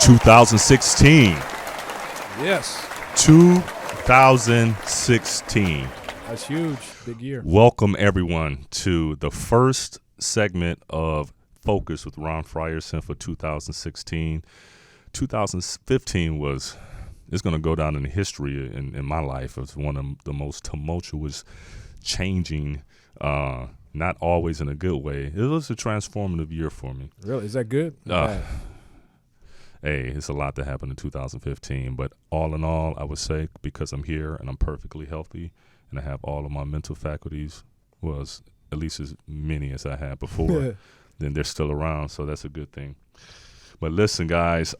2016. Yes. 2016. That's huge. Big year. Welcome, everyone, to the first segment of Focus with Ron Frierson for 2016. 2015 it's going to go down in history in my life as one of the most tumultuous, changing, not always in a good way. It was a transformative year for me. Really? Is that good? Hey, it's a lot that happened in 2015, but all in all, I would say because I'm here and I'm perfectly healthy and I have all of my mental faculties, was at least as many as I had before, then they're still around, so that's a good thing. But listen, guys,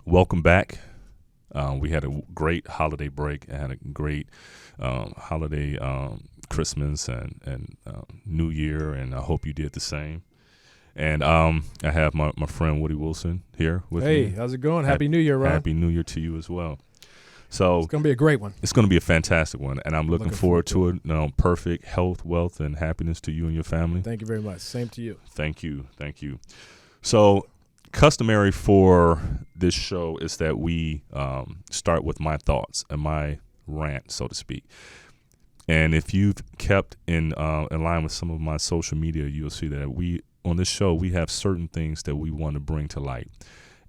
welcome back. We had a great holiday break. I had a great holiday Christmas and New Year, and I hope you did the same. And I have my friend Woody Wilson here with me. Hey, how's it going? Happy New Year, Ron. Happy New Year to you as well. So it's going to be a great one. It's going to be a fantastic one, and I'm looking forward to it. Perfect health, wealth, and happiness to you and your family. Thank you very much. Same to you. Thank you. So customary for this show is that we start with my thoughts and my rant, so to speak. And if you've kept in line with some of my social media, you'll see that on this show, we have certain things that we want to bring to light,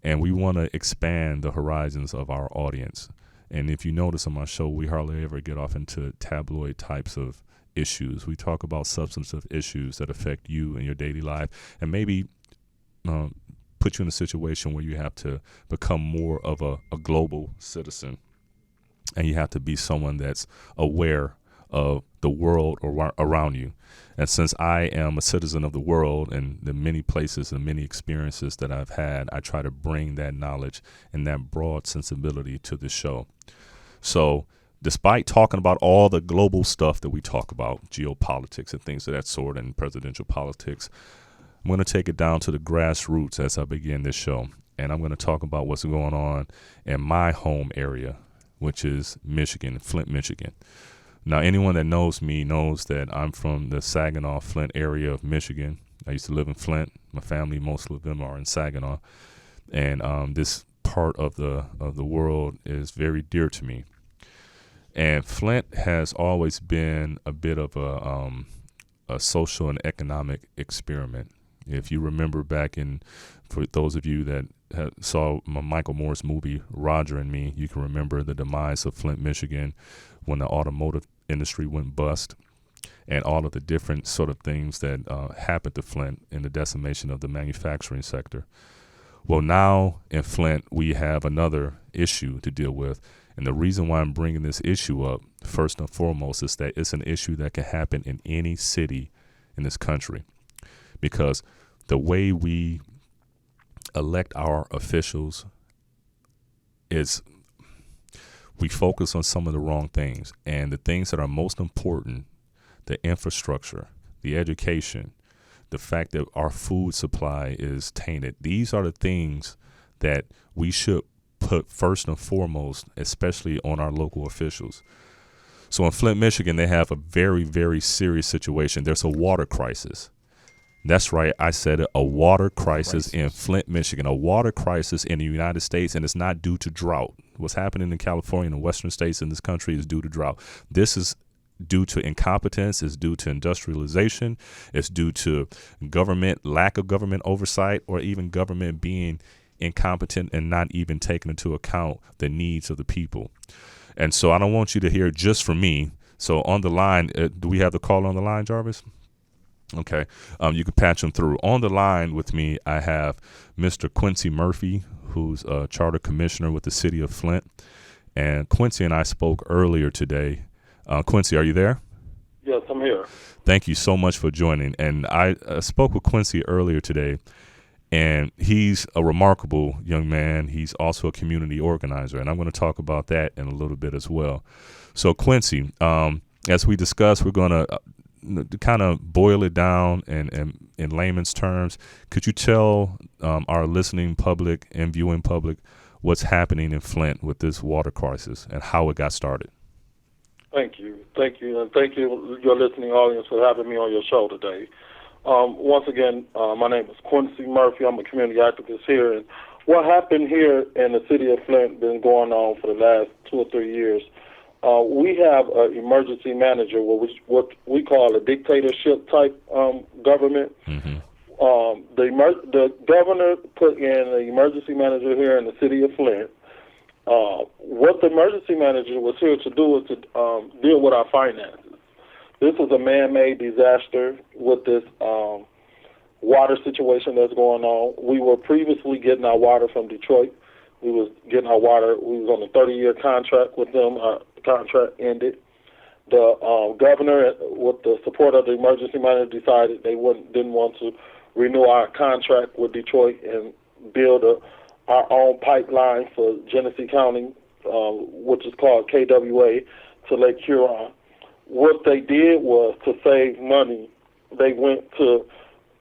and we want to expand the horizons of our audience. And if you notice on my show, we hardly ever get off into tabloid types of issues. We talk about substantive issues that affect you and your daily life, and maybe put you in a situation where you have to become more of a global citizen, and you have to be someone that's aware of the world around you. And since I am a citizen of the world and the many places and many experiences that I've had, I try to bring that knowledge and that broad sensibility to the show. So despite talking about all the global stuff that we talk about, geopolitics and things of that sort and presidential politics, I'm going to take it down to the grassroots as I begin this show. And I'm going to talk about what's going on in my home area, which is Michigan, Flint, Michigan. Now, anyone that knows me knows that I'm from the Saginaw, Flint area of Michigan. I used to live in Flint. My family, most of them are in Saginaw. And this part of the world is very dear to me. And Flint has always been a bit of a social and economic experiment. If you remember back for those of you that saw my Michael Moore's movie, Roger and Me, you can remember the demise of Flint, Michigan, when the automotive industry went bust, and all of the different sort of things that happened to Flint in the decimation of the manufacturing sector. Well, now in Flint, we have another issue to deal with. And the reason why I'm bringing this issue up, first and foremost, is that it's an issue that can happen in any city in this country. Because the way we elect our officials is we focus on some of the wrong things. And the things that are most important, the infrastructure, the education, the fact that our food supply is tainted, these are the things that we should put first and foremost, especially on our local officials. So in Flint, Michigan, they have a very, very serious situation. There's a water crisis. That's right. I said it, a water crisis in Flint, Michigan, a water crisis in the United States, and it's not due to drought. What's happening in California and the western states in this country is due to drought. This is due to incompetence, it's due to industrialization, it's due to lack of government oversight, or even government being incompetent and not even taking into account the needs of the people. And so I don't want you to hear just from me. So on the line, do we have the caller on the line, Jarvis? Okay, you can patch them through. On the line with me, I have Mr. Quincy Murphy, who's a charter commissioner with the city of Flint. And Quincy and I spoke earlier today. Quincy, are you there? Yes, I'm here. Thank you so much for joining. And I spoke with Quincy earlier today, and he's a remarkable young man. He's also a community organizer, and I'm going to talk about that in a little bit as well. So, Quincy, as we discussed, we're going to kind of boil it down and in layman's terms. Could you tell our listening public and viewing public what's happening in Flint with this water crisis and how it got started? Thank you. And thank you, your listening audience, for having me on your show today. Once again, my name is Quincy Murphy. I'm a community activist here, and what happened here in the city of Flint been going on for the last 2 or 3 years. We have an emergency manager, what we call a dictatorship type government. Mm-hmm. The governor put in an emergency manager here in the city of Flint. What the emergency manager was here to do was to deal with our finances. This was a man-made disaster with this water situation that's going on. We were previously getting our water from Detroit. We was getting our water. We was on a 30-year contract with them. Our contract ended. The governor, with the support of the emergency manager, decided they didn't want to renew our contract with Detroit and build our own pipeline for Genesee County, which is called KWA, to Lake Huron. What they did was, to save money, they went to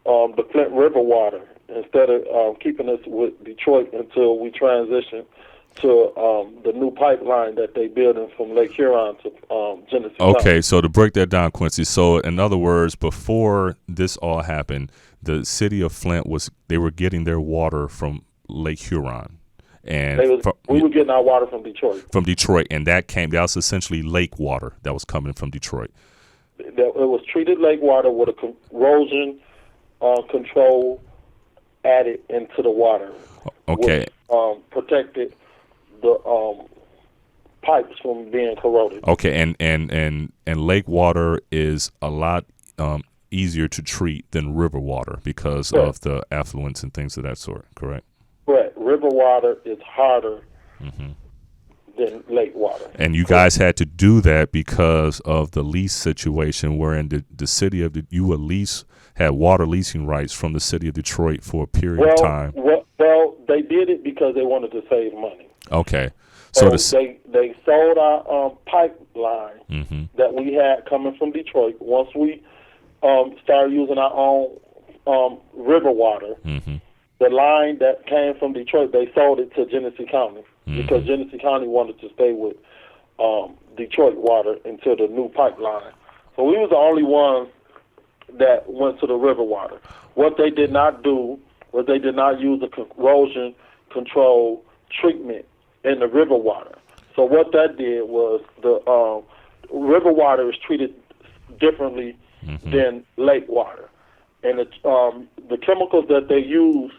the Flint River water instead of keeping us with Detroit until we transition to the new pipeline that they building from Lake Huron to Genesee County. Okay, so to break that down, Quincy, so in other words, before this all happened, the city of Flint they were getting their water from Lake Huron. And we were getting our water from Detroit. From Detroit, and that was essentially lake water that was coming from Detroit. It was treated lake water with a corrosion control added into the water. Okay. Which protected the pipes from being corroded. Okay, and lake water is a lot easier to treat than river water because of the affluents and things of that sort, correct? Correct. River water is harder than lake water. And you guys had to do that because of the lease situation, wherein the city of you at least had water leasing rights from the city of Detroit for a period of time. Well, they did it because they wanted to save money. Okay. So they sold our pipeline that we had coming from Detroit. Once we started using our own river water, the line that came from Detroit, they sold it to Genesee County because Genesee County wanted to stay with Detroit water until the new pipeline. So we was the only ones that went to the river water. What they did not do was they did not use a corrosion control treatment in the river water. So what that did was the river water is treated differently than lake water. And the chemicals that they use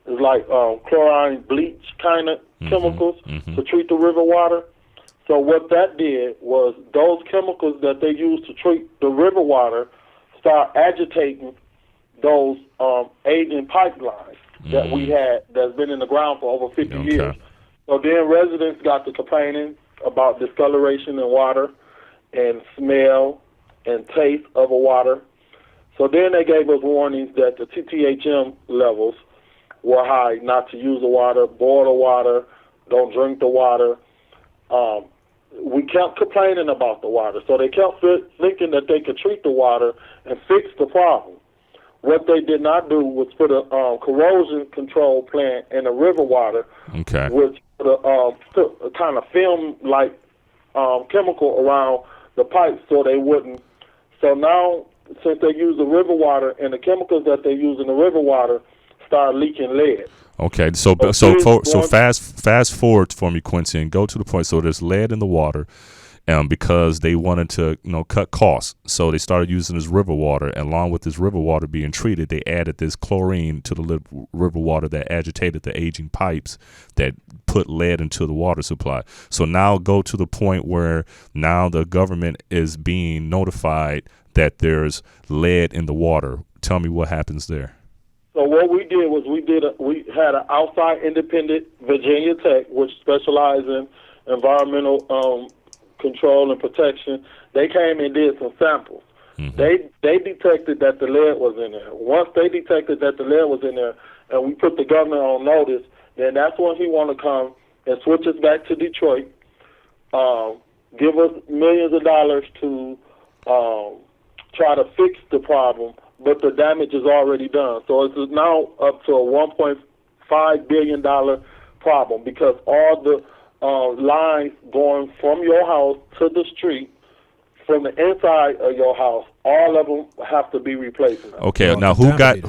is like chlorine bleach kind of chemicals to treat the river water. So what that did was those chemicals that they use to treat the river water start agitating those aging pipelines that we had that's been in the ground for over 50 years. So then residents got to complaining about discoloration in water and smell and taste of the water. So then they gave us warnings that the TTHM levels were high, not to use the water, boil the water, don't drink the water. We kept complaining about the water, so they kept thinking that they could treat the water and fix the problem. What they did not do was put a corrosion control plant in the river water, which put a kind of film-like chemical around the pipes so they wouldn't. So now, since they use the river water and the chemicals that they use in the river water start leaking lead. Okay, so fast forward for me, Quincy, and go to the point. So there's lead in the water, because they wanted to cut costs. So they started using this river water, and along with this river water being treated, they added this chlorine to the river water that agitated the aging pipes that put lead into the water supply. So now go to the point where now the government is being notified that there's lead in the water. Tell me what happens there. So what we did was we had an outside independent Virginia Tech, which specializes in environmental control and protection. They came and did some samples. They detected that the lead was in there. Once they detected that the lead was in there, and we put the governor on notice, then that's when he want to come and switch us back to Detroit, give us millions of dollars to try to fix the problem, but the damage is already done. So it's now up to a $1.5 billion problem because all the lines going from your house to the street from the inside of your house, all of them have to be replaced now. Okay, now who got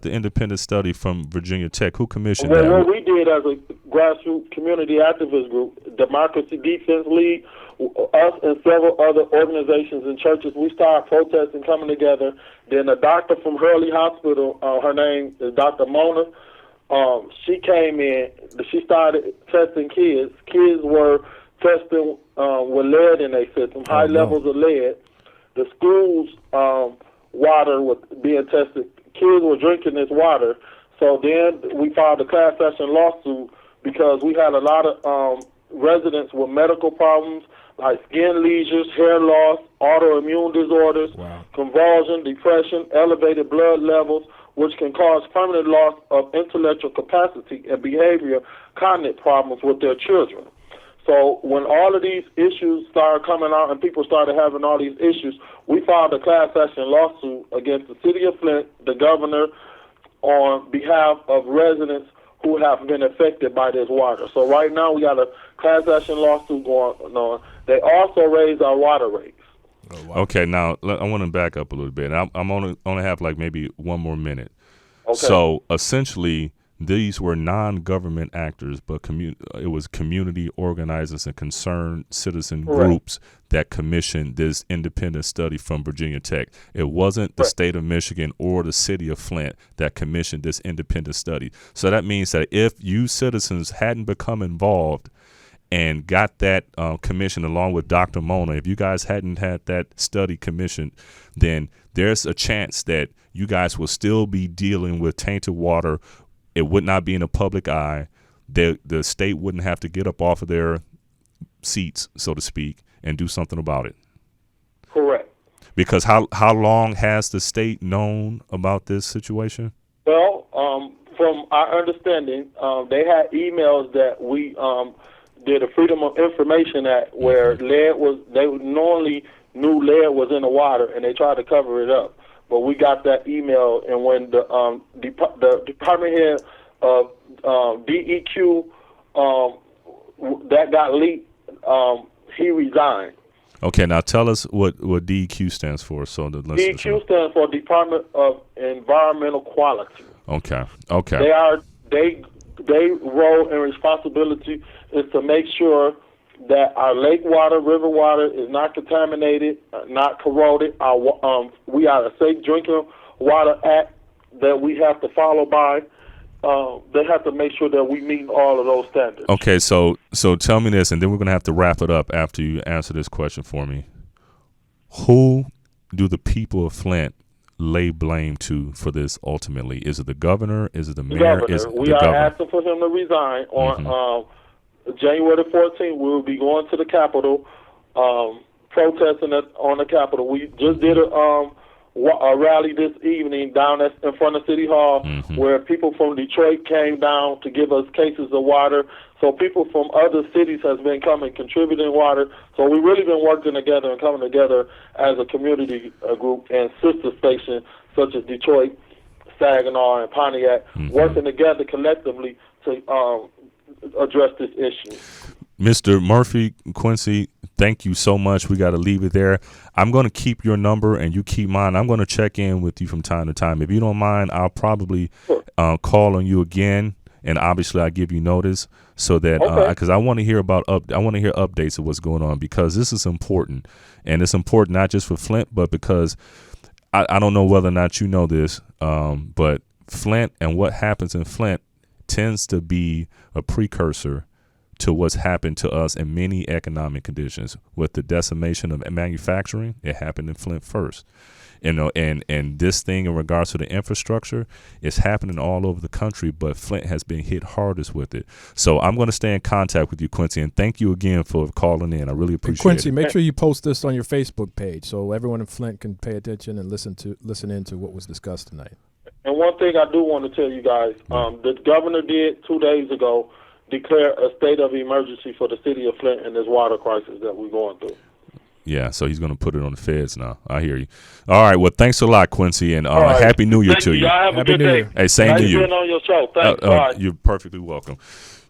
the independent study from Virginia Tech? Who commissioned that? What we did as a grassroots community activist group, Democracy Defense League, us and several other organizations and churches, we started protesting, coming together. Then a doctor from Hurley Hospital, her name is Dr. Mona, she came in, she started testing kids. Kids were testing with lead in their system, high levels of lead. The school's water was being tested. Kids were drinking this water. So then we filed a class action lawsuit because we had a lot of residents with medical problems like skin lesions, hair loss, autoimmune disorders, convulsion, depression, elevated blood levels, which can cause permanent loss of intellectual capacity and behavior cognitive problems with their children. So when all of these issues started coming out and people started having all these issues, we filed a class action lawsuit against the city of Flint, the governor, on behalf of residents who have been affected by this water. So right now we got a class action lawsuit going on. They also raised our water rates. Oh, wow. Okay, now I want to back up a little bit. I'm only have like maybe one more minute. Okay. So essentially, these were non-government actors, but it was community organizers and concerned citizen groups that commissioned this independent study from Virginia Tech. It wasn't the state of Michigan or the city of Flint that commissioned this independent study. So that means that if you citizens hadn't become involved and got that commission along with Dr. Mona, if you guys hadn't had that study commissioned, then there's a chance that you guys will still be dealing with tainted water. It would not be in the public eye. The state wouldn't have to get up off of their seats, so to speak, and do something about it. Correct. Because how long has the state known about this situation? Well, from our understanding, they had emails that we did a Freedom of Information Act where lead was, they normally knew lead was in the water and they tried to cover it up. But we got that email, and when the department head of DEQ that got leaked, he resigned. Okay, now tell us what DEQ stands for. So the DEQ stands for Department of Environmental Quality. Okay. They role and responsibility is to make sure that our lake water, river water is not contaminated, not corroded. We are a safe drinking water act that we have to follow by. They have to make sure that we meet all of those standards. Okay, so tell me this, and then we're going to have to wrap it up after you answer this question for me. Who do the people of Flint lay blame to for this ultimately? Is it the governor? Is it the mayor? We are asking for him to resign on January the 14th. We will be going to the Capitol, protesting on the Capitol. We just did a rally this evening down in front of City Hall where people from Detroit came down to give us cases of water. So people from other cities has been coming, contributing water. So we've really been working together and coming together as a community group and sister stations such as Detroit, Saginaw, and Pontiac, working together collectively to address this issue. Mr. Murphy, Quincy, thank you so much. We got to leave it there. I'm going to keep your number and you keep mine. I'm going to check in with you from time to time. If you don't mind, I'll probably call on you again, and obviously I'll give you notice so that because I want to hear updates of what's going on, because this is important, and it's important not just for Flint, but because I don't know whether or not you know this, but Flint and what happens in Flint tends to be a precursor to what's happened to us in many economic conditions. With the decimation of manufacturing, it happened in Flint first. And this thing in regards to the infrastructure is happening all over the country, but Flint has been hit hardest with it. So I'm going to stay in contact with you, Quincy, and thank you again for calling in. I really appreciate it. Quincy, make sure you post this on your Facebook page so everyone in Flint can pay attention and listen into what was discussed tonight. And one thing I do want to tell you guys, the governor did 2 days ago declare a state of emergency for the city of Flint and this water crisis that we're going through. Yeah, so he's going to put it on the feds now. I hear you. All right, well, thanks a lot, Quincy, and Happy New Year to you. Have a good day. Hey, same to you. Nice being on your show. Thanks. Bye. You're perfectly welcome.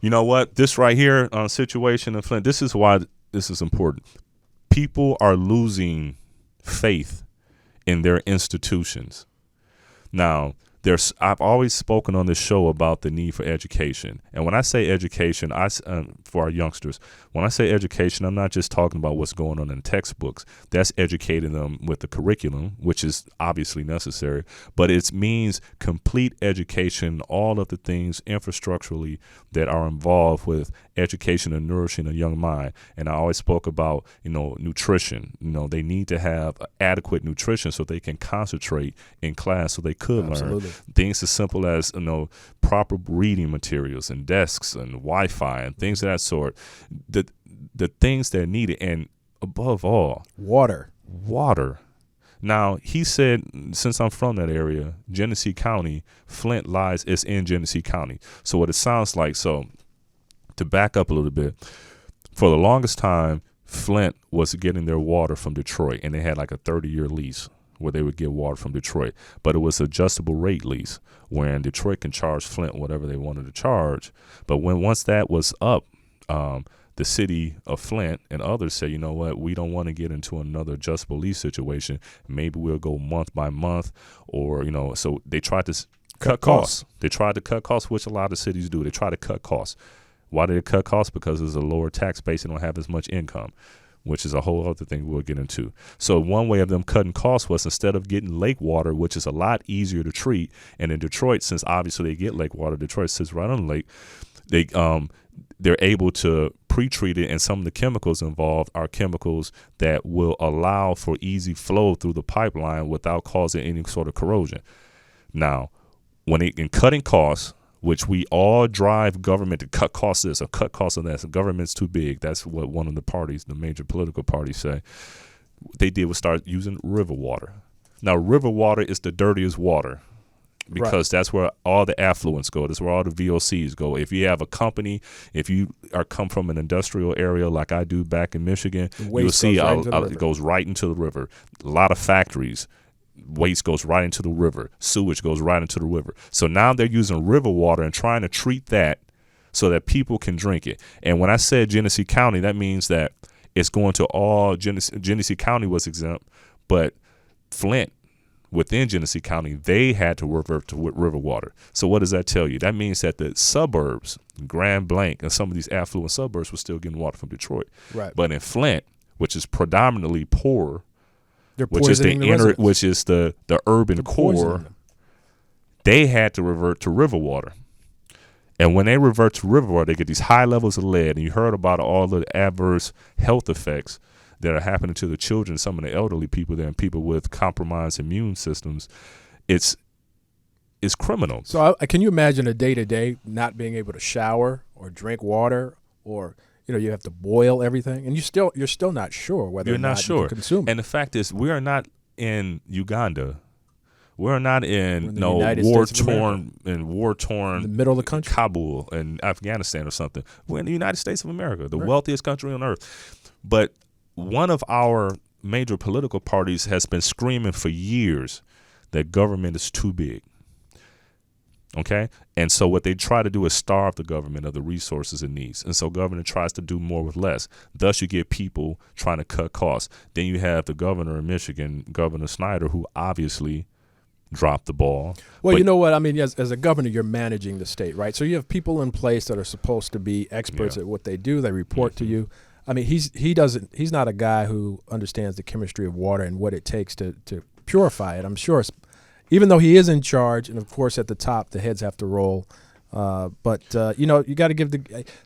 You know what? This right here, situation in Flint, this is why this is important. People are losing faith in their institutions. Now, I've always spoken on this show about the need for education. And when I say education, for our youngsters, when I say education, I'm not just talking about what's going on in textbooks. That's educating them with the curriculum, which is obviously necessary. But it means complete education, all of the things infrastructurally that are involved with education and nourishing a young mind. And I always spoke about, nutrition. They need to have adequate nutrition so they can concentrate in class so they could learn. Things as simple as, proper reading materials and desks and Wi-Fi and things of that sort. The things that are needed, and above all, water. Now, he said, since I'm from that area, Genesee County, Flint is in Genesee County. So what it sounds like, so to back up a little bit, for the longest time, Flint was getting their water from Detroit, and they had like a 30-year lease where they would get water from Detroit. But it was adjustable rate lease, wherein Detroit can charge Flint whatever they wanted to charge. But once that was up, the city of Flint and others said, you know what, we don't want to get into another adjustable lease situation. Maybe we'll go month by month, or, so they tried to cut costs. They tried to cut costs, which a lot of cities do. They try to cut costs. Why did they cut costs? Because there's a lower tax base and don't have as much income, which is a whole other thing we'll get into. So one way of them cutting costs was, instead of getting lake water, which is a lot easier to treat, and in Detroit, since obviously they get lake water, Detroit sits right on the lake, they're able to pre-treat it, and some of the chemicals involved are chemicals that will allow for easy flow through the pipeline without causing any sort of corrosion. Now, in cutting costs, which we all drive government to cut costs this or cut costs of that. So government's too big. That's what one of the parties, the major political parties, say. They did was start using river water. Now, river water is the dirtiest water because that's where all the affluents go. That's where all the VOCs go. If you have a company, if you come from an industrial area like I do back in Michigan, you'll see it goes right into the river. A lot of factories. Waste goes right into the river. Sewage goes right into the river. So now they're using river water and trying to treat that so that people can drink it. And when I said Genesee County, that means that it's going to all Genesee County was exempt, but Flint, within Genesee County, they had to revert to river water. So what does that tell you? That means that the suburbs, Grand Blanc, and some of these affluent suburbs were still getting water from Detroit. Right. But in Flint, which is predominantly poor, which is the urban core, they had to revert to river water. And when they revert to river water, they get these high levels of lead. And you heard about all the adverse health effects that are happening to the children, some of the elderly people there, and people with compromised immune systems. It's criminal. So can you imagine a day-to-day not being able to shower or drink water, or you have to boil everything, and you're still not sure whether or not you can consume it. And the fact is, we are not in Uganda. We're not in war-torn in the middle of the country, Kabul and Afghanistan or something. We're in the United States of America, the wealthiest country on earth. But one of our major political parties has been screaming for years that government is too big. Okay. And so what they try to do is starve the government of the resources it needs. And so government tries to do more with less. Thus, you get people trying to cut costs. Then you have the governor of Michigan, Governor Snyder, who obviously dropped the ball. Well, you know what? I mean, as a governor, you're managing the state, right? So you have people in place that are supposed to be experts at what they do. They report to you. I mean, he's not a guy who understands the chemistry of water and what it takes to purify it. I'm sure even though he is in charge, and of course at the top the heads have to roll, but you got to give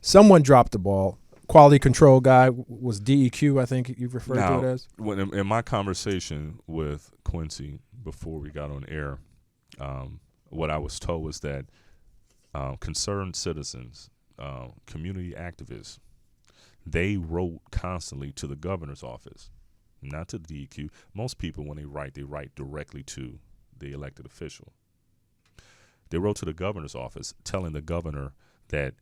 someone dropped the ball. Quality control guy was DEQ, I think you referred to it as. In my conversation with Quincy before we got on air, what I was told was that concerned citizens, community activists, they wrote constantly to the governor's office, not to the DEQ. Most people, when they write directly to the elected official. They wrote to the governor's office telling the governor that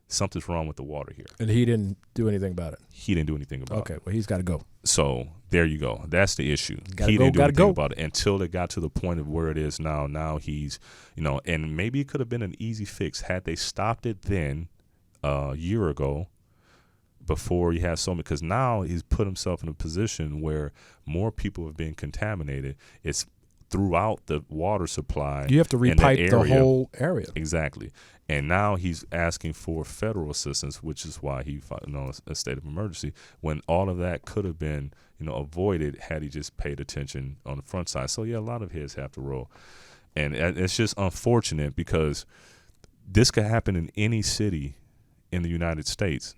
something's wrong with the water here. And he didn't do anything about it? He didn't do anything about it. Okay, well, he's got to go. So there you go. That's the issue. He didn't do anything about it until it got to the point of where it is now. Now he's, and maybe it could have been an easy fix had they stopped it then a year ago before he has so many, because now he's put himself in a position where more people have been contaminated. It's throughout the water supply. You have to repipe the whole area. Exactly. And now he's asking for federal assistance, which is why he filed a state of emergency, when all of that could have been, avoided had he just paid attention on the front side. So, yeah, a lot of heads have to roll. And it's just unfortunate because this could happen in any city in the United States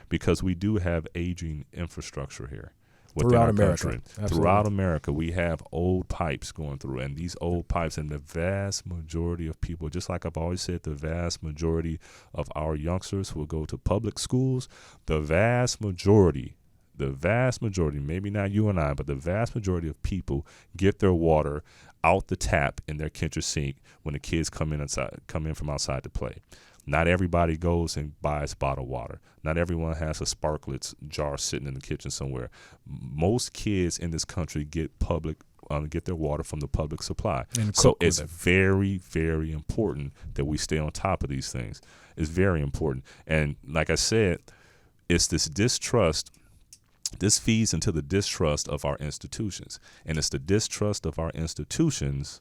because we do have aging infrastructure here. Throughout America. Throughout America, we have old pipes going through, and these old pipes, and the vast majority of people, just like I've always said, the vast majority of our youngsters will go to public schools. The vast majority, maybe not you and I, but the vast majority of people get their water out the tap in their kitchen sink when the kids come in from outside to play. Not everybody goes and buys bottled water. Not everyone has a Sparklets jar sitting in the kitchen somewhere. Most kids in this country get their water from the public supply. So it's very, very important that we stay on top of these things. It's very important. And like I said, it's this distrust. This feeds into the distrust of our institutions. And it's the distrust of our institutions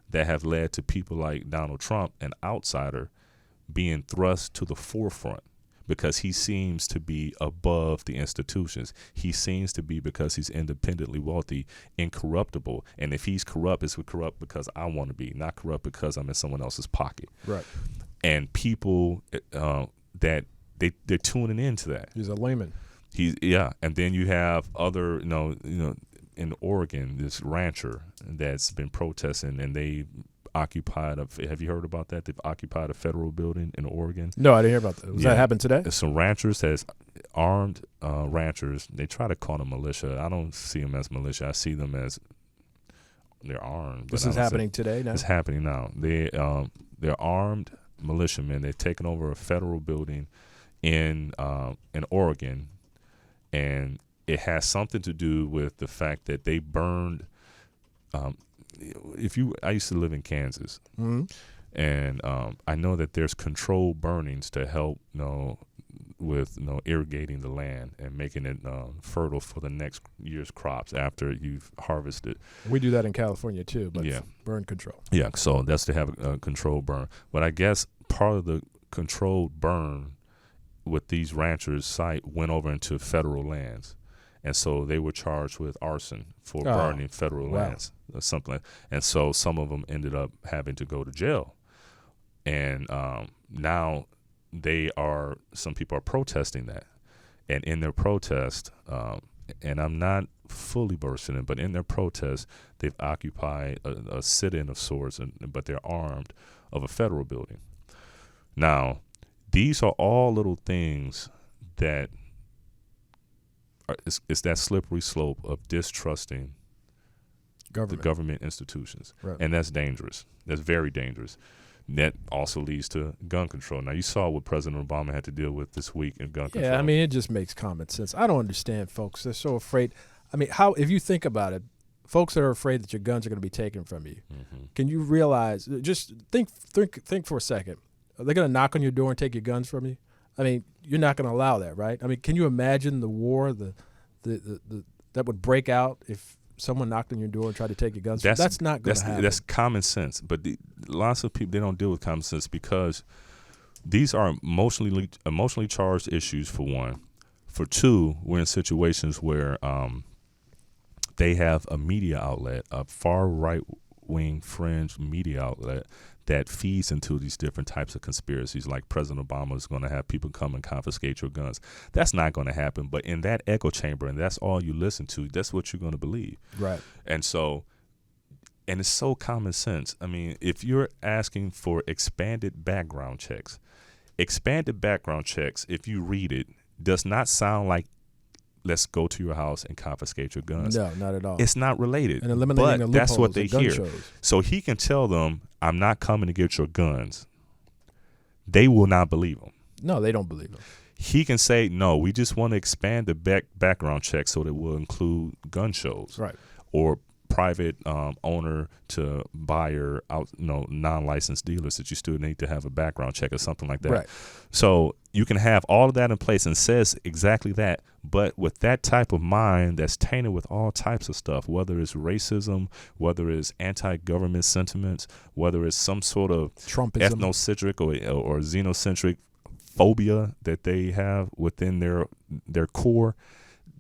that have led to people like Donald Trump, an outsider, being thrust to the forefront because he seems to be above the institutions. He seems to be, because he's independently wealthy, incorruptible. And if he's corrupt, it's corrupt because I want to be, not corrupt because I'm in someone else's pocket. Right. And people that they're tuning into that. He's a layman. And then you have other, in Oregon, this rancher that's been protesting, and they occupied have you heard about that? They've occupied a federal building in Oregon. No, I didn't hear about that. That happened today? Some ranchers has armed ranchers. They try to call them militia. I don't see them as militia. I see them as they're armed. This is happening today now? It's happening now. They're armed militiamen. They've taken over a federal building in Oregon, and it has something to do with the fact that they burned I used to live in Kansas, mm-hmm. and I know that there's controlled burnings to help, with irrigating the land and making it fertile for the next year's crops after you've harvested. We do that in California too, but burn control. Yeah, so that's to have a controlled burn. But I guess part of the controlled burn with these ranchers' site went over into federal lands. And so they were charged with arson for burning federal lands or something like that. And so some of them ended up having to go to jail. And now some people are protesting that. And in their protest, and I'm not fully versed in it, but in their protest, they've occupied a sit-in of sorts, but they're armed, of a federal building. Now, these are all little things that it's that slippery slope of distrusting the government institutions. Right. And that's dangerous. That's very dangerous. And that also leads to gun control. Now, you saw what President Obama had to deal with this week in gun control. Yeah, I mean, it just makes common sense. I don't understand folks. They're so afraid. I mean, if you think about it, folks that are afraid that your guns are going to be taken from you, mm-hmm. Can you realize, just think for a second, are they going to knock on your door and take your guns from you? I mean, you're not going to allow that, right? I mean, can you imagine the war that would break out if someone knocked on your door and tried to take your guns? That's not going to happen. That's common sense. But lots of people, they don't deal with common sense because these are emotionally charged issues, for one. For two, we're in situations where they have a media outlet, a far right-wing fringe media outlet that feeds into these different types of conspiracies, like President Obama is going to have people come and confiscate your guns. That's not going to happen. But in that echo chamber, and that's all you listen to, that's what you're going to believe. Right. And it's so common sense. I mean, if you're asking for expanded background checks, if you read it, does not sound like let's go to your house and confiscate your guns. No, not at all. It's not related. And eliminating the but that's what they hear. Shows. So he can tell them, I'm not coming to get your guns. They will not believe him. No, they don't believe him. He can say, no, we just want to expand the background check so that it will include gun shows. Right. Or private owner to buyer, non-licensed dealers, that you still need to have a background check or something like that. Right. So you can have all of that in place and says exactly that, but with that type of mind that's tainted with all types of stuff, whether it's racism, whether it's anti-government sentiments, whether it's some sort of Trumpism, ethnocentric or xenocentric phobia that they have within their core,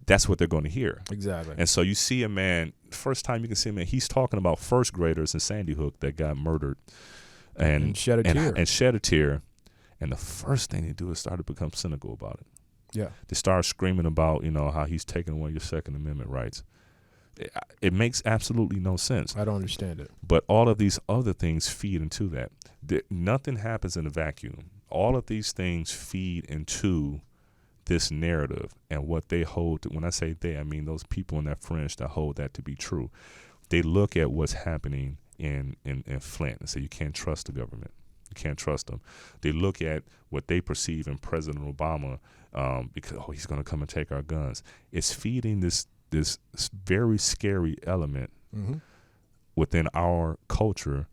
that's what they're going to hear. Exactly. And so you see a man, first time you can see a man, he's talking about first graders in Sandy Hook that got murdered and shed a tear. And shed a tear. And the first thing they do is start to become cynical about it. Yeah. They start screaming about, how he's taking away your Second Amendment rights. It makes absolutely no sense. I don't understand it. But all of these other things feed into that. Nothing happens in a vacuum. All of these things feed into this narrative and what they hold. When I say they, I mean those people in that fringe that hold that to be true. They look at what's happening in Flint and say, you can't trust the government. You can't trust them. They look at what they perceive in President Obama because, he's going to come and take our guns. It's feeding this very scary element within our culture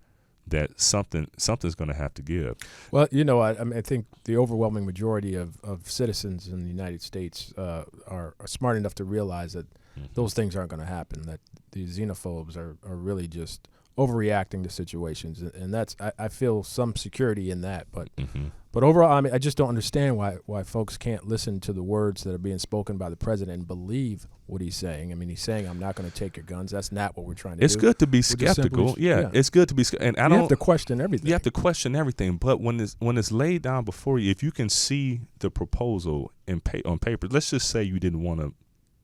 that something's going to have to give. Well, I think the overwhelming majority of citizens in the United States are smart enough to realize that those things aren't going to happen, that the xenophobes are really just overreacting to situations, and that's I feel some security in that, but overall, I just don't understand why folks can't listen to the words that are being spoken by the president and believe what he's saying. I mean, he's saying, "I'm not going to take your guns." That's not what we're trying to do. It's good to be skeptical. Yeah, it's good to be, and you have to question everything. You have to question everything, but when it's laid down before you, if you can see the proposal on paper, let's just say you didn't want to.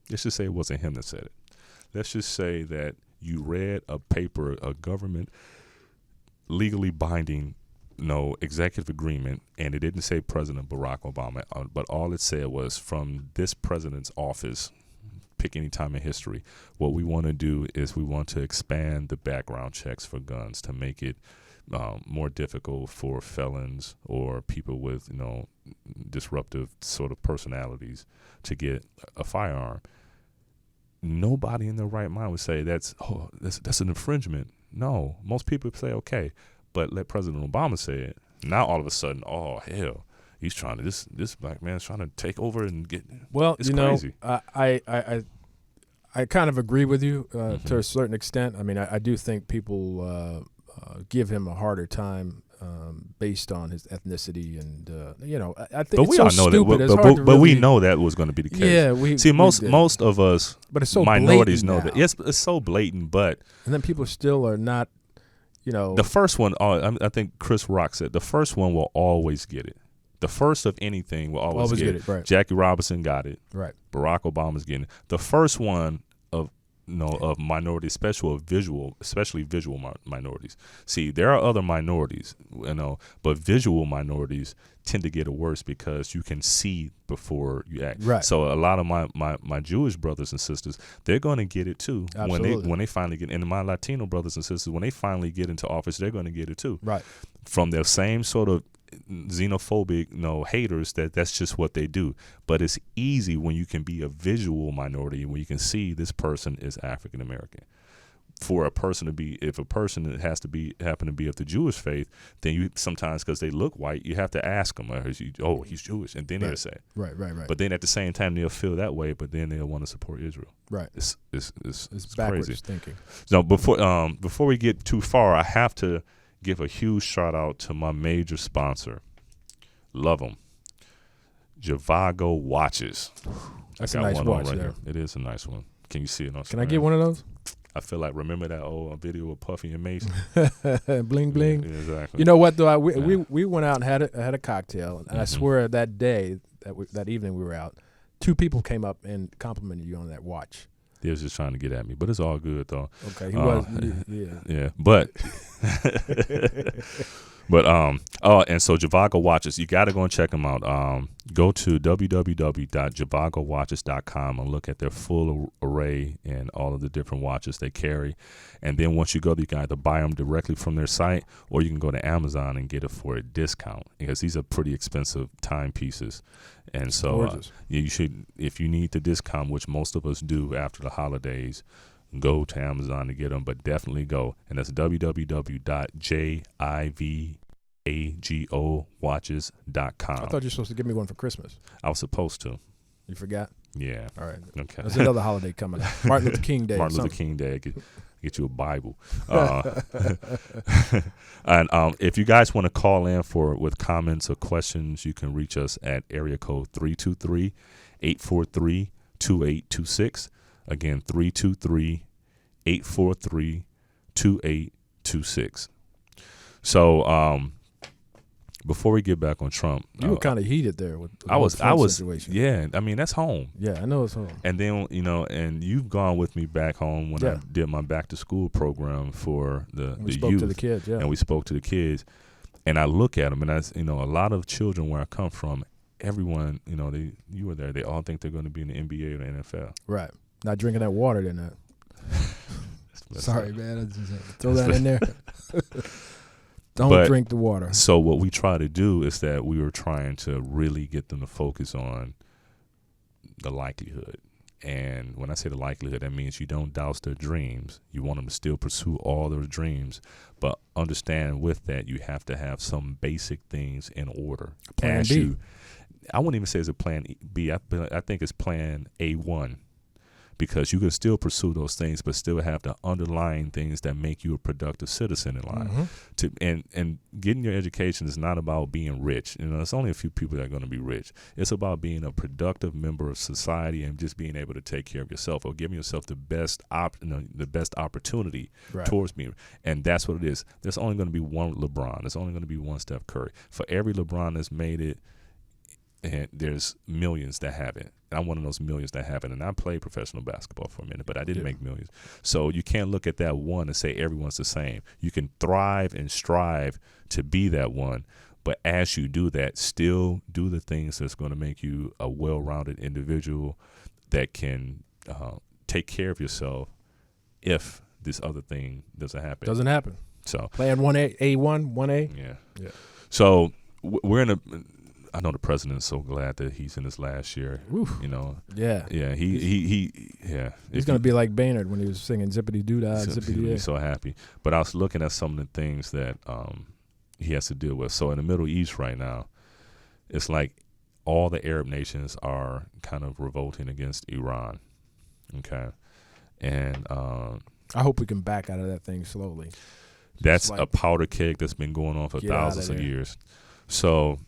Let's just say it wasn't him that said it. Let's just say that you read a paper, a government legally binding, executive agreement, and it didn't say President Barack Obama, but all it said was, from this president's office, pick any time in history, what we want to do is we want to expand the background checks for guns to make it more difficult for felons or people with, disruptive sort of personalities to get a firearm. Nobody in their right mind would say that's an infringement. No, most people say okay, but let President Obama say it. Now all of a sudden, oh hell, he's trying to this black man's trying to take over and get. Well, it's crazy. I kind of agree with you to a certain extent. I mean, I do think people give him a harder time based on his ethnicity, and I think. But we all know stupid. That. But we know that was going to be the case. Yeah, we most of us, but it's so minorities know now. that. Yes, it's so blatant. But and then people still are not. The first one, I think Chris Rock said, the first one will always get it. The first of anything will always get it. Right. Jackie Robinson got it. Right. Barack Obama's getting it. The first one of minorities, especially visual minorities. See, there are other minorities, but visual minorities tend to get it worse because you can see before you act. Right. So a lot of my Jewish brothers and sisters, they're going to get it too. Absolutely. when they finally get, and my Latino brothers and sisters, when they finally get into office, they're going to get it too. Right. From their same sort of xenophobic haters that's just what they do. But it's easy when you can be a visual minority, when you can see this person is African American. For a person to be, if a person has to be happen to be of the Jewish faith, then you sometimes, because they look white, you have to ask them, he's Jewish, and then they'll say right. But then at the same time they'll feel that way, but then they'll want to support Israel. Right. It's backwards crazy thinking. So before we get too far, I have to give a huge shout out to my major sponsor. Love them. Javago watches. That's a nice watch there. Here. It is a nice one. Can you see it on screen? Can I get one of those? I feel like, remember that old video of Puffy and Mace? Bling bling. Yeah, exactly. You know what though? We went out and had a cocktail, and I swear that day that evening we were out, 2 people came up and complimented you on that watch. He was just trying to get at me, but it's all good though. Okay, he was. Yeah. Yeah, but. But and so Javago watches, you got to go and check them out. Go to www.javagowatches.com and look at their full array and all of the different watches they carry. And then once you go, you can either buy them directly from their site, or you can go to Amazon and get it for a discount, because these are pretty expensive timepieces. And so you should, if you need the discount, which most of us do after the holidays, go to Amazon to get them, but definitely go. And that's www.jivagowatches.com. I thought you were supposed to give me one for Christmas. I was supposed to. You forgot? Yeah. All right. Okay. There's another holiday coming up. Martin Luther King Day. Martin Luther King Day. Get you a Bible. And if you guys want to call in with comments or questions, you can reach us at area code 323-843-2826. Again, 323-843-2826. So before we get back on Trump, you were kind of heated there with the I was situation. Yeah, I mean, that's home. Yeah, I know it's home. And then, and you've gone with me back home when I did my back to school program for the we youth. spoke to the kids, And we spoke to the kids. And I look at them, and a lot of children where I come from, everyone, you were there, they all think they're going to be in the NBA or the NFL. Right. Not drinking that water, they're not. Sorry, man. I just throw that in there. Don't drink the water. So what we try to do is that we were trying to really get them to focus on the likelihood. And when I say the likelihood, that means you don't douse their dreams. You want them to still pursue all their dreams, but understand with that you have to have some basic things in order. Plan B. I wouldn't even say it's a plan B. I think it's plan A1. Because you can still pursue those things, but still have the underlying things that make you a productive citizen in life. And getting your education is not about being rich. There's only a few people that are going to be rich. It's about being a productive member of society and just being able to take care of yourself or giving yourself the best opportunity towards being. And that's what it is. There's only going to be one LeBron. There's only going to be one Steph Curry. For every LeBron that's made it, and there's millions that haven't. I'm one of those millions that haven't. And I played professional basketball for a minute, but I didn't make millions. So you can't look at that one and say everyone's the same. You can thrive and strive to be that one. But as you do that, still do the things that's going to make you a well-rounded individual that can take care of yourself if this other thing doesn't happen. Doesn't happen. So plan 1A, A1, 1A. Yeah. So we're in a. I know the president is so glad that he's in his last year. Oof. Yeah. He's going to be like Baynard when he was singing Zippity Doo Dah, Zippity. He's so happy. But I was looking at some of the things that he has to deal with. So in the Middle East right now, it's like all the Arab nations are kind of revolting against Iran. Okay, and I hope we can back out of that thing slowly. That's a powder keg that's been going on for thousands of years. So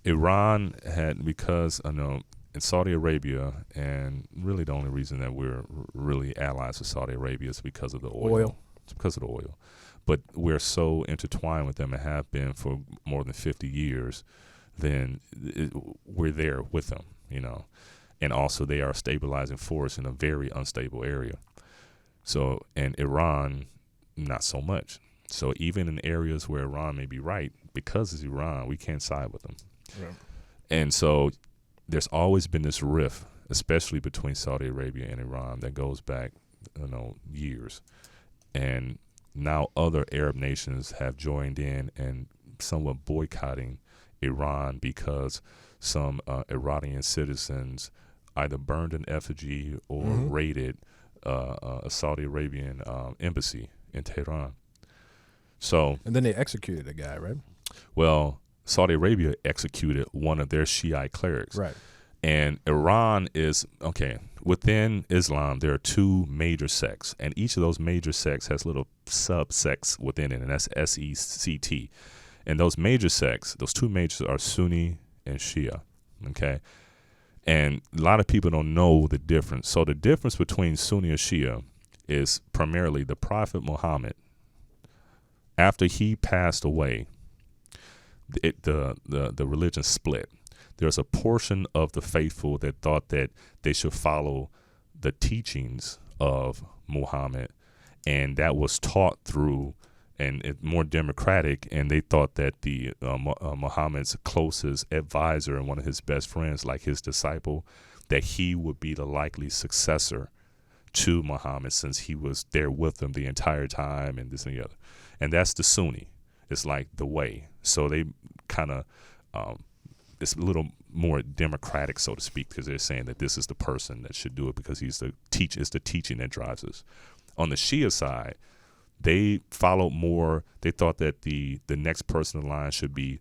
Iran had, because in Saudi Arabia, and really the only reason that we're really allies with Saudi Arabia is because of the oil. It's because of the oil. But we're so intertwined with them and have been for more than 50 years, then we're there with them, And also they are a stabilizing force in a very unstable area. So, and Iran, not so much. So even in areas where Iran may be right, because it's Iran, we can't side with them. Yeah. And so there's always been this rift, especially between Saudi Arabia and Iran, that goes back, years. And now other Arab nations have joined in and somewhat boycotting Iran because some Iranian citizens either burned an effigy or raided a Saudi Arabian embassy in Tehran. So, and then they executed a guy, right? Well, Saudi Arabia executed one of their Shiite clerics. Right. And Iran is, within Islam, there are two major sects, and each of those major sects has little subsects within it, and that's SECT. And those major sects, those two majors are Sunni and Shia, okay? And a lot of people don't know the difference. So the difference between Sunni and Shia is primarily the Prophet Muhammad. After he passed away, the religion split. There's a portion of the faithful that thought that they should follow the teachings of Muhammad, and that was taught through and more democratic, and they thought that the Muhammad's closest advisor and one of his best friends, like his disciple, that he would be the likely successor to Muhammad since he was there with them the entire time and this and the other. And that's the Sunni. It's like the way. So they kind of, it's a little more democratic, so to speak, because they're saying that this is the person that should do it because it's the teaching that drives us. On the Shia side, they followed more. They thought that the next person in line should be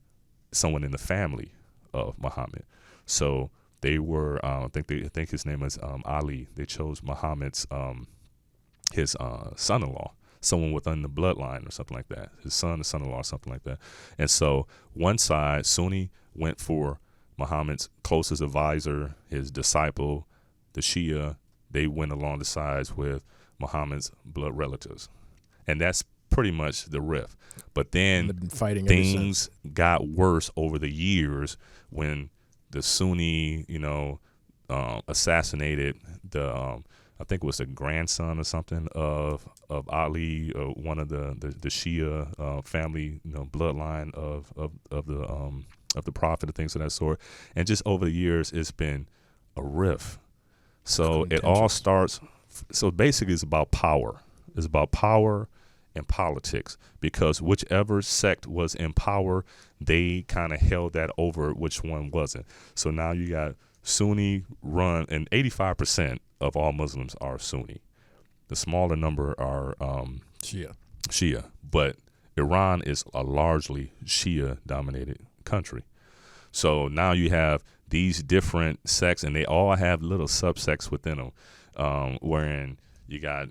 someone in the family of Muhammad. So they were, I think his name is Ali. They chose Muhammad's his son-in-law, someone within the bloodline or something like that. His son, the son-in-law, or something like that. And so one side, Sunni, went for Muhammad's closest advisor, his disciple. The Shia, they went along the sides with Muhammad's blood relatives. And that's pretty much the rift. But then things got worse over the years when the Sunni, assassinated the I think it was the grandson or something of Ali, one of the Shia family, bloodline of the prophet and things of that sort. And just over the years, it's been a rift. So it all starts. So basically, it's about power. It's about power and politics, because whichever sect was in power, they kind of held that over which one wasn't. So now you got Sunni run, and 85% of all Muslims are Sunni. The smaller number are Shia. But Iran is a largely Shia-dominated country. So now you have these different sects, and they all have little subsects within them, wherein you got...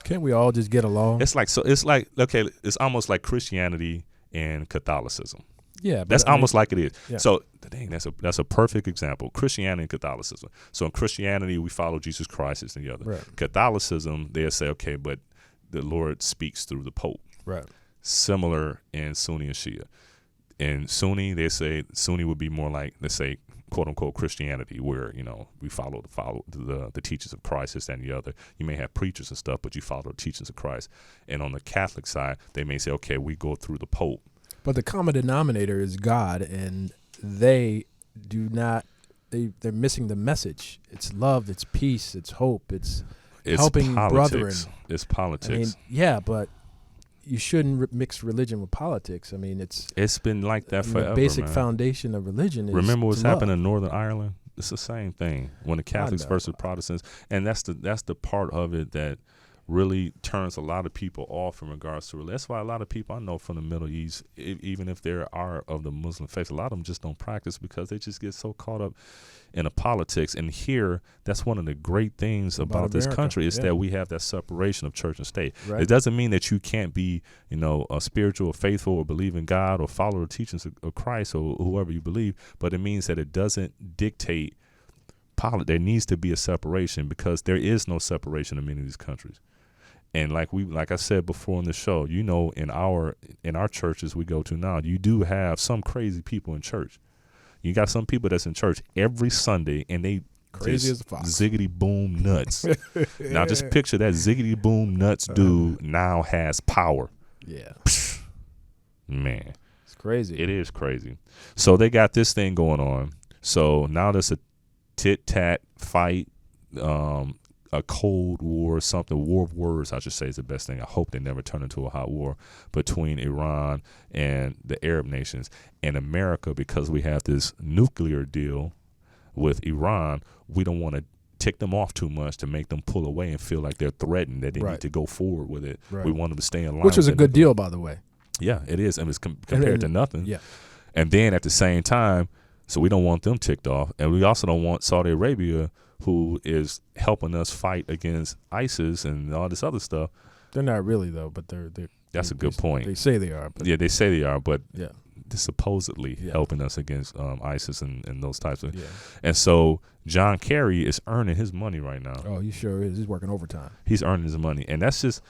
Can't we all just get along? It's almost like Christianity and Catholicism. Yeah, but that's almost like it is. Yeah. So dang, that's a perfect example. Christianity and Catholicism. So in Christianity, we follow Jesus Christ as the other. Right. Catholicism, they'll say, okay, but the Lord speaks through the Pope. Right. Similar in Sunni and Shia. In Sunni, they say Sunni would be more like, let's say, quote unquote Christianity, where we follow the teachings of Christ, this and the other. You may have preachers and stuff, but you follow the teachings of Christ. And on the Catholic side, they may say, okay, we go through the Pope. But the common denominator is God, and they do not. They're missing the message. It's love. It's peace. It's hope. It's helping politics. brethren. It's politics. I mean, yeah, but you shouldn't mix religion with politics. I mean, it's been like that forever. The basic man. Foundation of religion is remember what's love. happened in Northern Ireland. It's the same thing when the Catholics versus Protestants, and that's the part of it that really turns a lot of people off in regards to religion. That's why a lot of people I know from the Middle East, even if they are of the Muslim faith, a lot of them just don't practice because they just get so caught up in the politics. And here, that's one of the great things about this country is that we have that separation of church and state. Right. It doesn't mean that you can't be, a spiritual or faithful or believe in God or follow the teachings of Christ or whoever you believe, but it means that it doesn't dictate politics. There needs to be a separation because there is no separation in many of these countries. And like I said before in the show, in our churches we go to now, you do have some crazy people in church. You got some people that's in church every Sunday and they crazy as a fox. Ziggity boom nuts. Now just picture that ziggity boom nuts dude now has power. Yeah. Man. It's crazy. It is crazy. So they got this thing going on. So now there's a tit-tat fight, a cold war, something, war of words, I should say, is the best thing. I hope they never turn into a hot war between Iran and the Arab nations and America, because we have this nuclear deal with Iran. We don't want to tick them off too much to make them pull away and feel like they're threatened, that they need to go forward with it. Right. We want them to stay in line. Which was a good deal, by the way. Yeah, it is. And it's compared to nothing. Yeah. And then at the same time, so we don't want them ticked off. And we also don't want Saudi Arabia, who is helping us fight against ISIS and all this other stuff. They're not really, though, but they're That's a good point. They say they are. But yeah, they say they are, but yeah, they're supposedly helping us against ISIS and those types of. Yeah. And so John Kerry is earning his money right now. Oh, he sure is. He's working overtime. He's earning his money, and that's just.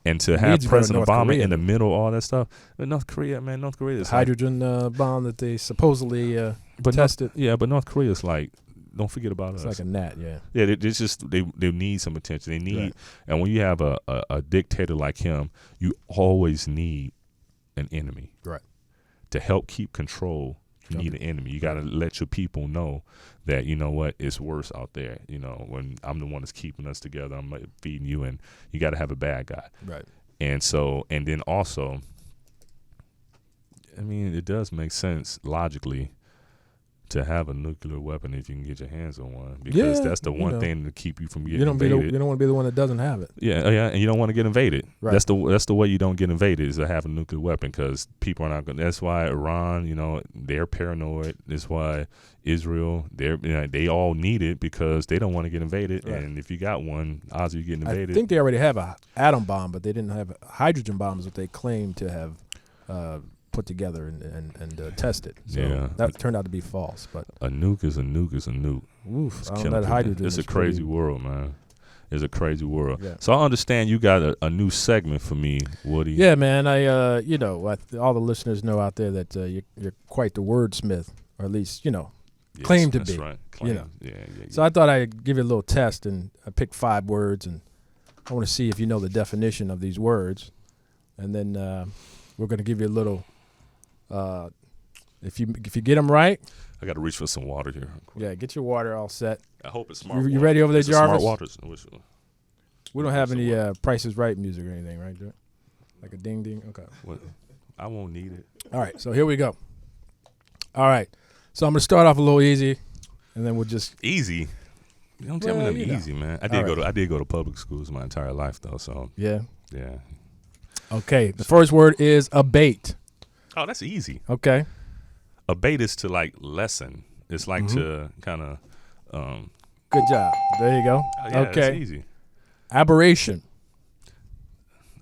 And to have President Obama in the middle, all that stuff. But North Korea is hydrogen bomb that they supposedly tested. But North Korea is like, don't forget about us. It's like a gnat, yeah. Yeah, it's just they need some attention. They need, and when you have a dictator like him, you always need an enemy, right? To help keep control, you need an enemy. You got to let your people know that it's worse out there. When I'm the one that's keeping us together, I'm feeding you, and you got to have a bad guy, right? And then also, I mean, it does make sense logically to have a nuclear weapon if you can get your hands on one, because that's the one thing to keep you from getting invaded. You don't want to be the one that doesn't have it. Yeah, and you don't want to get invaded. Right. That's the way you don't get invaded, is to have a nuclear weapon, because people are not going. That's why Iran, they're paranoid. That's why Israel, they all need it, because they don't want to get invaded. Right. And if you got one, odds of you getting invaded. I think they already have an atom bomb, but they didn't have a hydrogen bomb, is what they claim to have put together and tested. So that turned out to be false. But a nuke is a nuke is a nuke. Oof, that hydrogen. It's a crazy world, man. It's a crazy world. Yeah. So I understand you got a new segment for me, Woody. Yeah, man. I all the listeners know out there that you're quite the wordsmith, or at least claim to be. Right. Claim. Yeah. So I thought I'd give you a little test, and I picked 5 words, and I want to see if you know the definition of these words, and then we're going to give you a little. If you get them right, I got to reach for some water here. Yeah, get your water all set. I hope it's smart. You ready over there, Jarvis? Smart waters. We don't have any Price is Right music or anything, right? Like a ding ding. Okay. I won't need it. All right, so here we go. All right, so I'm gonna start off a little easy, and then we'll just easy. Don't tell me nothing easy, man. I did go to public schools my entire life though, so yeah. Okay, the first word is abate. Oh, that's easy. Okay. Abate is to like lessen. It's like to kind of. Good job. There you go. Okay. That's easy. Aberration.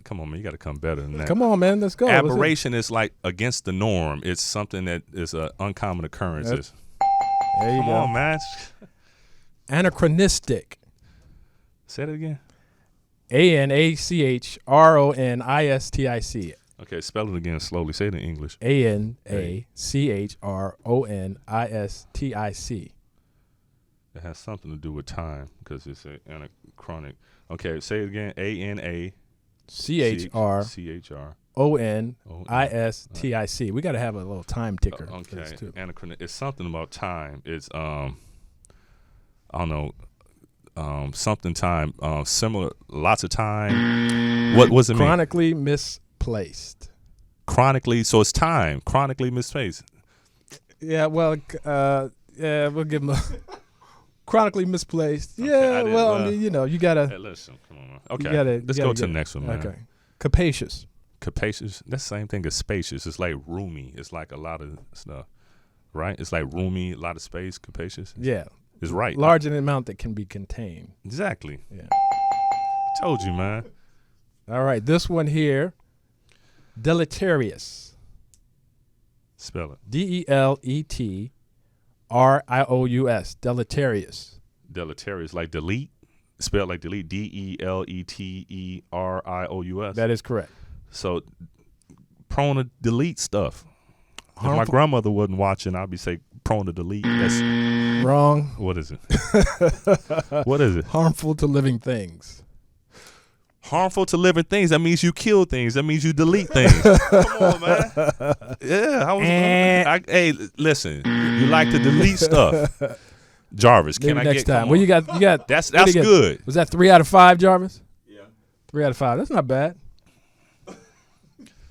Come on, man. You got to come better than that. Come on, man. Let's go. Aberration is like against the norm. It's something that is an uncommon occurrence. There you go. Come on, man. Anachronistic. Say it again. ANACHRONISTIC. Okay, spell it again slowly. Say it in English. ANACHRONISTIC. It has something to do with time, because it's an anachronic. Okay, say it again. ANACHRONISTIC. We got to have a little time ticker. Okay, anachronic. It's something about time. It's I don't know. Something time. Similar. Lots of time. What was it? Chronically misplaced. Chronically, so it's time. Chronically misplaced. Yeah. Well. We'll give him a. Chronically misplaced. Okay, yeah, you gotta. Hey, listen, come on. Okay, let's go to the next one, man. Okay, capacious. Capacious. That's the same thing as spacious. It's like roomy. It's like a lot of stuff, right? It's like roomy, a lot of space. Capacious. Yeah, it's right. Large in amount that can be contained. Exactly. Yeah. Told you, man. All right, this one here. Deleterious. Spell it. DELETRIOUS. Deleterious. Deleterious, like delete. Spelled like delete. DELETERIOUS. That is correct. So prone to delete stuff. If my grandmother wasn't watching, I'd be say prone to delete. That's wrong. What is it? What is it? Harmful to living things. Harmful to living things. That means you kill things. That means you delete things. Come on, man. Yeah. Hey, listen. You like to delete stuff. Jarvis, maybe can I next get time? Well, you got. That's good. Was that 3 out of 5, Jarvis? Yeah. 3 out of 5. That's not bad.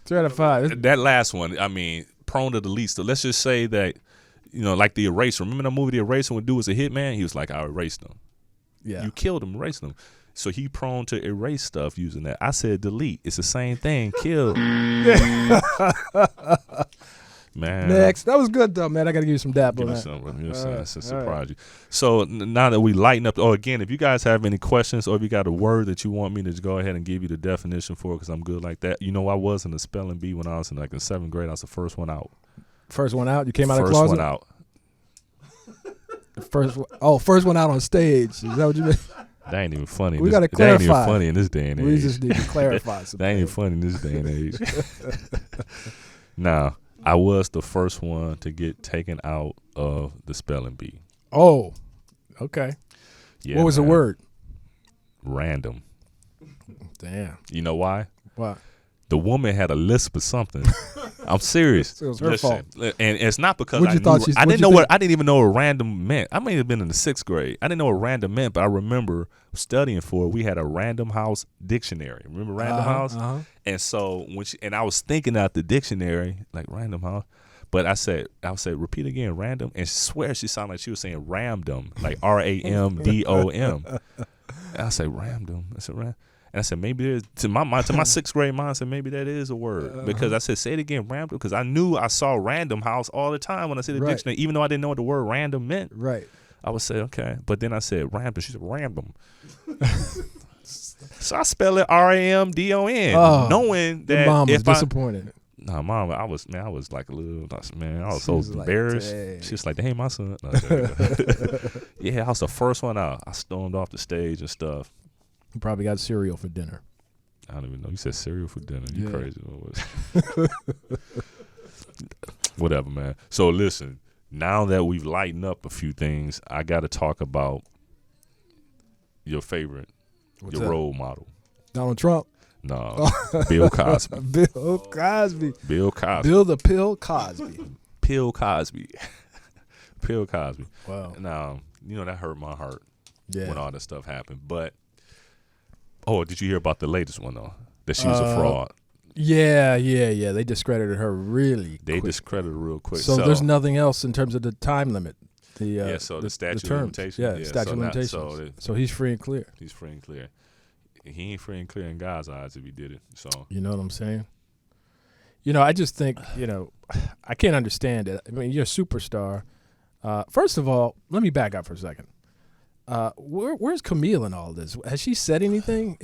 3 out of 5. That last one. I mean, prone to delete stuff. Let's just say that, like the Eraser. Remember the movie The Eraser when dude was a hitman? He was like, I erased them. Yeah. You killed him, erased them. So he prone to erase stuff using that. I said delete. It's the same thing. Kill. Man. Next. That was good, though, man. I got to give you some dap on that. Surprise you. So now that we lighten up, again, if you guys have any questions or if you got a word that you want me to go ahead and give you the definition for, because I'm good like that. I was in the spelling bee when I was in in 7th grade. I was the first one out. First one out? You came out of the closet? First one out. First one out on stage. Is that what you mean? That ain't even funny. We got to clarify. That ain't even funny in this day and age. We just need to clarify something. That ain't even funny in this day and age. Now, I was the first one to get taken out of the spelling bee. Oh, okay. Yeah, what was the word? Random. Damn. You know why? Why? The woman had a lisp or something. I'm serious. So it was her fault. And it's not because I didn't even know what random meant. I may have been in the 6th grade. I didn't know what random meant, but I remember studying for it. We had a Random House dictionary. Remember Random House? Uh-huh. And so and I was thinking out the dictionary, like Random House. But I said, repeat again, random. And swear she sounded like she was saying random, like RAMDOM. And I said, random. I said, random. And I said, maybe there's, to my sixth grade mind, I said, maybe that is a word. Because I said, say it again, random. Because I knew I saw Random House all the time when I said the dictionary, even though I didn't know what the word random meant. Right. I would say, okay. But then I said, random. She said, random. So I spell it RAMDON, knowing that your mom was disappointed. No, mom, I was like a little, man, I was so embarrassed. Like, she was like, hey, my son. Yeah, I was the first one out. I stormed off the stage and stuff. You probably got cereal for dinner. I don't even know. You said cereal for dinner. You crazy. Whatever, man. So listen, now that we've lightened up a few things, I got to talk about your favorite, your role model. Donald Trump? No, Bill Cosby. Bill Cosby. Bill Cosby. Bill the Pill Cosby. Pill Cosby. Pill Cosby. Wow. Now, that hurt my heart when all this stuff happened. But, did you hear about the latest one, though? That she was a fraud. Yeah. They discredited her really quick. Discredited her real quick. So there's nothing else in terms of the time limit. The statute of limitations. Yeah, statute of limitations. So he's free and clear. He's free and clear. He ain't free and clear in God's eyes if he did it. So you know what I'm saying? I just think, I can't understand it. I mean, you're a superstar. First of all, let me back up for a second. Where's Camille in all this? Has she said anything?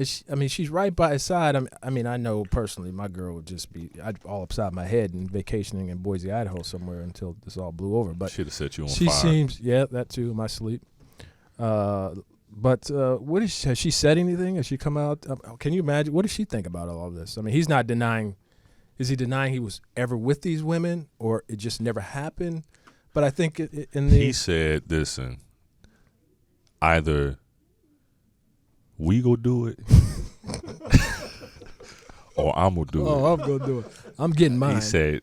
She's right by his side. I know personally my girl would just be all upside my head and vacationing in Boise, Idaho somewhere until this all blew over. But should have set you on fire. She seems, that too, in my sleep. But has she said anything? Has she come out? Can you imagine? What does she think about all of this? I mean, he's not denying. Is he denying he was ever with these women, or it just never happened? But I think he said, "Listen, either we go do it, or I'm gonna do it. Oh, I'm gonna do it. I'm getting mine." He said,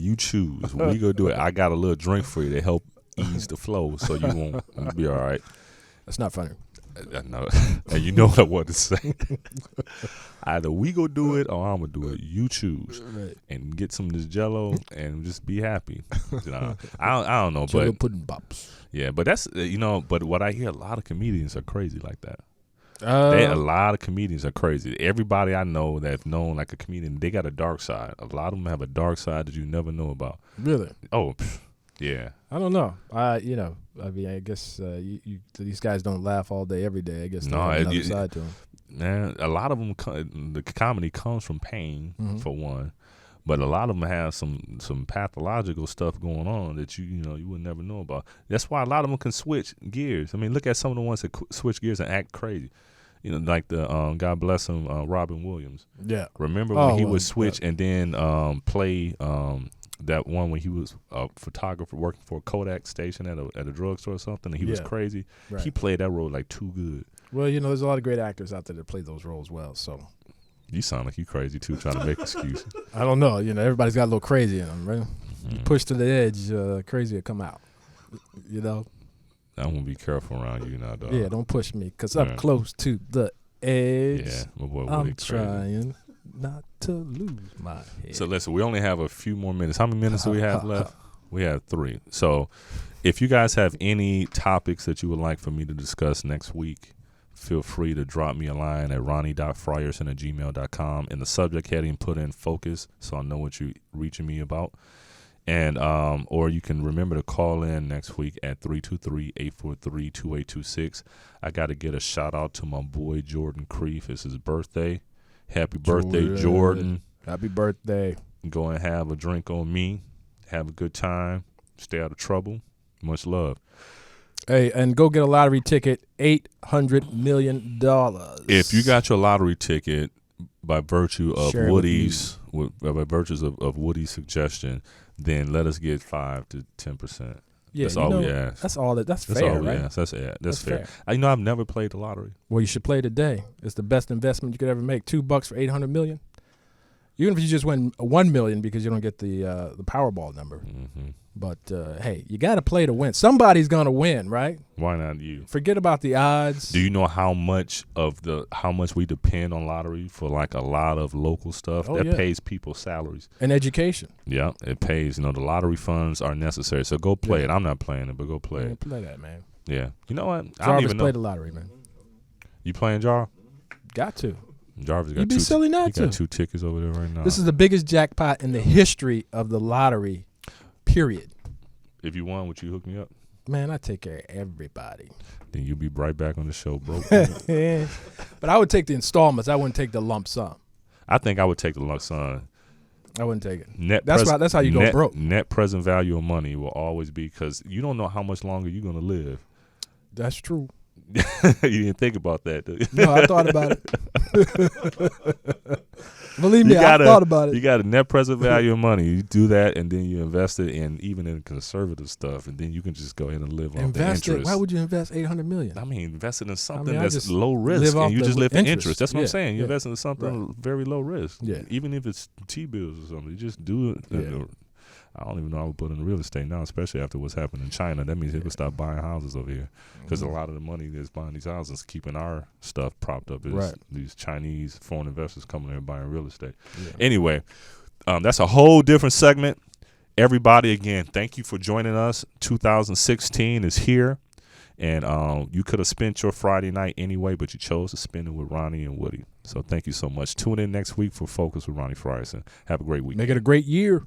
you choose. We go do it. I got a little drink for you to help ease the flow, so you won't be all right. That's not funny. I know. And you know what I want to say. Either we go do it or I'm going to do it. You choose. Right. And get some of this Jell-O and just be happy. I don't know. Jell-O but pudding pops. Yeah, but that's, but what I hear, a lot of comedians are crazy like that. A lot of comedians are crazy. Everybody I know that's known like a comedian, they got a dark side. A lot of them have a dark side that you never know about. Really? Oh, yeah. I don't know. I guess these guys don't laugh all day, every day. I guess they have another side to them. Man, a lot of them, the comedy comes from pain, for one, but a lot of them have some pathological stuff going on that you would never know about. That's why a lot of them can switch gears. I mean, look at some of the ones that switch gears and act crazy. Like the God bless him, Robin Williams. Yeah. Remember when he would switch and then play that one when he was a photographer working for a Kodak station at a drugstore or something, and he was crazy. Right. He played that role like too good. Well, there's a lot of great actors out there that play those roles well. So you sound like you crazy too, trying to make excuses. I don't know. Everybody's got a little crazy in them, right? Mm-hmm. You push to the edge, crazy will come out. I'm gonna be careful around you now, dog. Yeah, don't push me, cause up close to the edge. Yeah, my boy, I'm trying not to lose my head. So listen, we only have a few more minutes. How many minutes do we have left? We have 3. So if you guys have any topics that you would like for me to discuss next week, feel free to drop me a line at ronnie.frierson@gmail.com. In the subject heading, put in focus so I know what you're reaching me about. And or you can remember to call in next week at 323-843-2826. I got to get a shout out to my boy Jordan Creef. It's his birthday. Happy birthday, Jordan. Happy birthday. Go and have a drink on me. Have a good time. Stay out of trouble. Much love. Hey, and go get a lottery ticket, $800 million. If you got your lottery ticket by virtue of Woody's suggestion, then let us get 5 to 10%. Yeah, that's all we ask. That's all. That's fair, all we right? ask. That's fair. I've never played the lottery. Well, you should play today. It's the best investment you could ever make. $2 for $800 million. Even if you just win 1 million because you don't get the Powerball number. Mm-hmm. But hey, you got to play to win. Somebody's gonna win, right? Why not you? Forget about the odds. Do you know how much we depend on lottery for like a lot of local stuff that pays people's salaries and education? Yeah, it pays. The lottery funds are necessary. So go play it. I'm not playing it, but go play it. Play that, man. Yeah. You know what? Jarvis, I don't even play the lottery, man. You playing Jar? Got to. Jarvis got You'd be silly not to. He got 2 tickets over there right now. This is the biggest jackpot in the history of the lottery, period. If you won, would you hook me up? Man, I take care of everybody. Then you'll be right back on the show, bro. But I would take the installments. I wouldn't take the lump sum. I think I would take the lump sum. I wouldn't take it. That's how you go broke. Net present value of money will always be, because you don't know how much longer you're going to live. That's true. You didn't think about that, did you? No, I thought about it. Believe me, I thought about it. You got a net present value of money. You do that, and then you invest it in conservative stuff, and then you can just go ahead and live off the interest. Why would you invest $800 million? I mean, invest it in something that's low risk, and you just live the interest. That's what I'm saying. You invest in something very low risk. Yeah. Even if it's T-bills or something, you just do it. Yeah. I don't even know I would put in real estate now, especially after what's happened in China. That means people stop buying houses over here, because a lot of the money that's buying these houses, keeping our stuff propped up, is these Chinese foreign investors coming in and buying real estate. Yeah. Anyway, that's a whole different segment. Everybody, again, thank you for joining us. 2016 is here, and you could have spent your Friday night anyway, but you chose to spend it with Ronnie and Woody. So thank you so much. Tune in next week for Focus with Ronnie Frierson. Have a great week. Make it a great year.